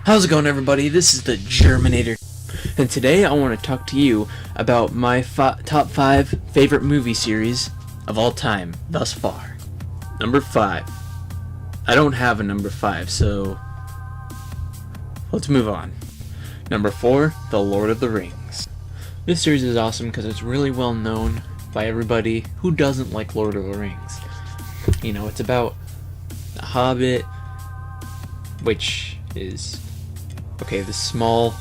How's it going, everybody? This is the Germinator, and today I want to talk to you about my top 5 favorite movie series of all time thus far. Number 5. I don't have a number 5, so let's move on. Number 4, The Lord of the Rings. This series is awesome because it's really well known by everybody who doesn't like Lord of the Rings. You know, it's about the Hobbit, which is this small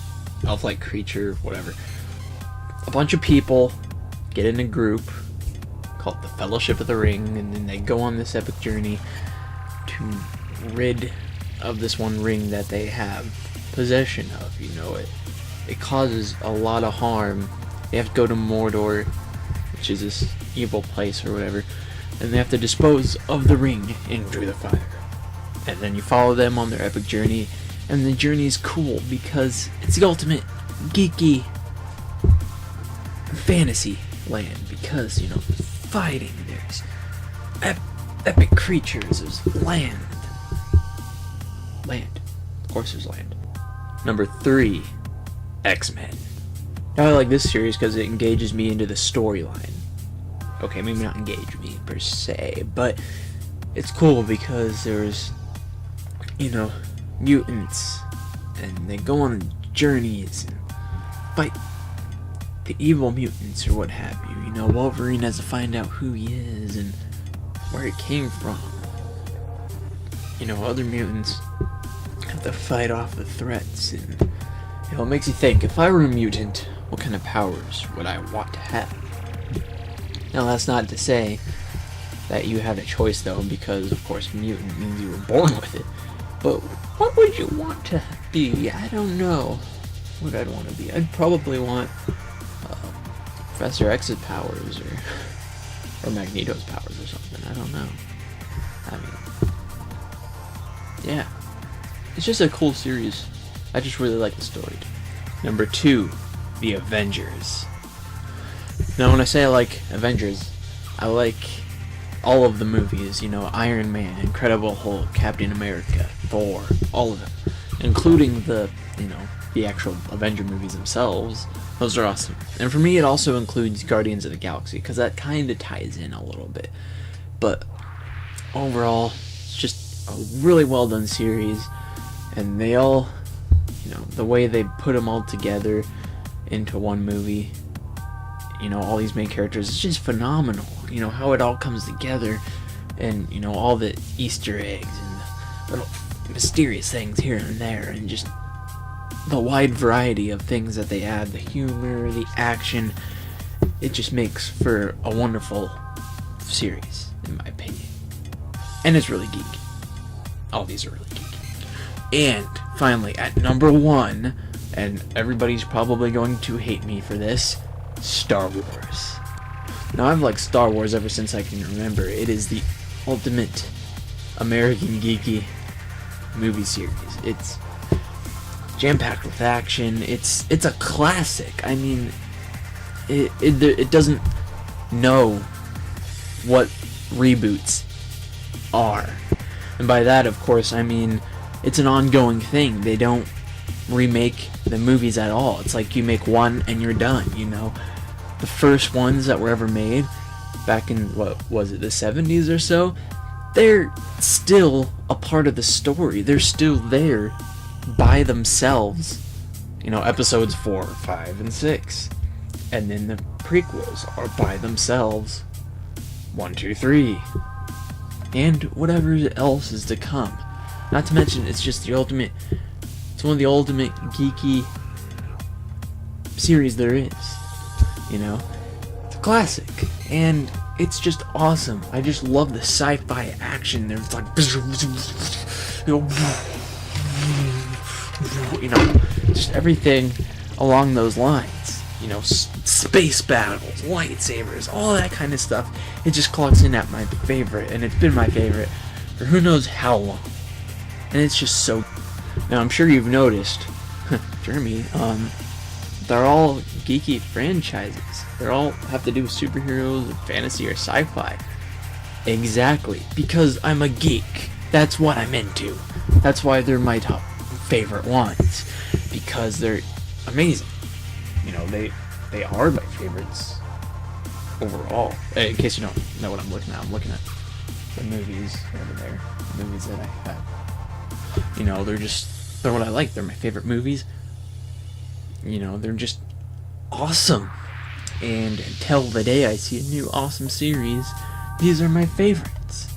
elf-like creature, whatever. A bunch of people get in a group called the Fellowship of the Ring, and then they go on this epic journey to rid of this one ring that they have possession of. You know, it causes a lot of harm. They have to go to Mordor, which is this evil place or whatever, and they have to dispose of the ring into the fire. And then you follow them on their epic journey, and the journey is cool because it's the ultimate geeky fantasy land, because, you know, there's fighting, there's epic creatures, there's land. Of course there's land. Number 3, X-Men. Now, I like this series because it engages me into the storyline. Okay, maybe not engage me per se, but it's cool because there's, you know, mutants, and they go on journeys and fight the evil mutants or what have you. You know, Wolverine has to find out who he is and where he came from. You know, other mutants have to fight off the threats, and, you know, it makes you think, if I were a mutant, what kind of powers would I want to have? Now, that's not to say that you had a choice, though, because, of course, mutant means you were born with it. But what would you want to be? I don't know what I'd want to be. I'd probably want Professor X's powers, or Magneto's powers or something. I don't know. I mean, yeah. It's just a cool series. I just really like the story. Number 2, The Avengers. Now, when I say I like Avengers, I like all of the movies, you know, Iron Man, Incredible Hulk, Captain America, Thor, all of them, including the, you know, the actual Avenger movies themselves. Those are awesome. And for me, it also includes Guardians of the Galaxy, because that kind of ties in a little bit. But overall, it's just a really well done series, and they all, you know, the way they put them all together into one movie, you know, all these main characters, it's just phenomenal. You know, how it all comes together, and, you know, all the Easter eggs and little mysterious things here and there, and just the wide variety of things that they add, the humor, the action. It just makes for a wonderful series, in my opinion. And it's really geeky. All these are really geeky. And finally, at number 1, and everybody's probably going to hate me for this, Star Wars. Now, I've liked Star Wars ever since I can remember. It is the ultimate American geeky movie series. It's jam-packed with action. It's a classic. I mean, it doesn't know what reboots are. And by that, of course, I mean it's an ongoing thing. They don't remake the movies at all. It's like you make one and you're done, you know. The first ones that were ever made back in, what was it, the 70s or so, they're still a part of the story. They're still there by themselves. You know, episodes 4, 5, and 6. And then the prequels are by themselves. 1, 2, 3. And whatever else is to come. Not to mention, it's just the ultimate, it's one of the ultimate geeky series there is. You know, it's a classic, and it's just awesome. I just love the sci-fi action. There's like, you know, just everything along those lines. You know, space battles, lightsabers, all that kind of stuff. It just clocks in at my favorite, and it's been my favorite for who knows how long. And it's just so. Now, I'm sure you've noticed, Jeremy, they're all geeky franchises. They all have to do with superheroes, fantasy, or sci-fi. Exactly, because I'm a geek. That's what I'm into. That's why they're my top favorite ones because they're amazing. You know, they are my favorites overall. In case you don't know what I'm looking at the movies over there. The movies that I have. You know, they're what I like. They're my favorite movies. You know, they're just awesome. And until the day I see a new awesome series, these are my favorites.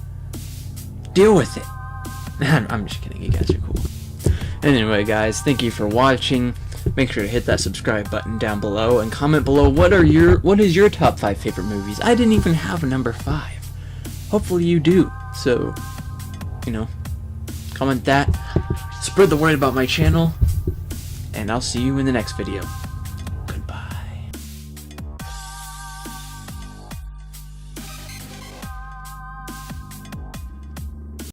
Deal with it. I'm just kidding, you guys are cool. Anyway, guys, thank you for watching. Make sure to hit that subscribe button down below and comment below what is your top 5 favorite movies. I didn't even have a number 5. Hopefully you do. So, you know, comment that. Spread the word about my channel. And I'll see you in the next video.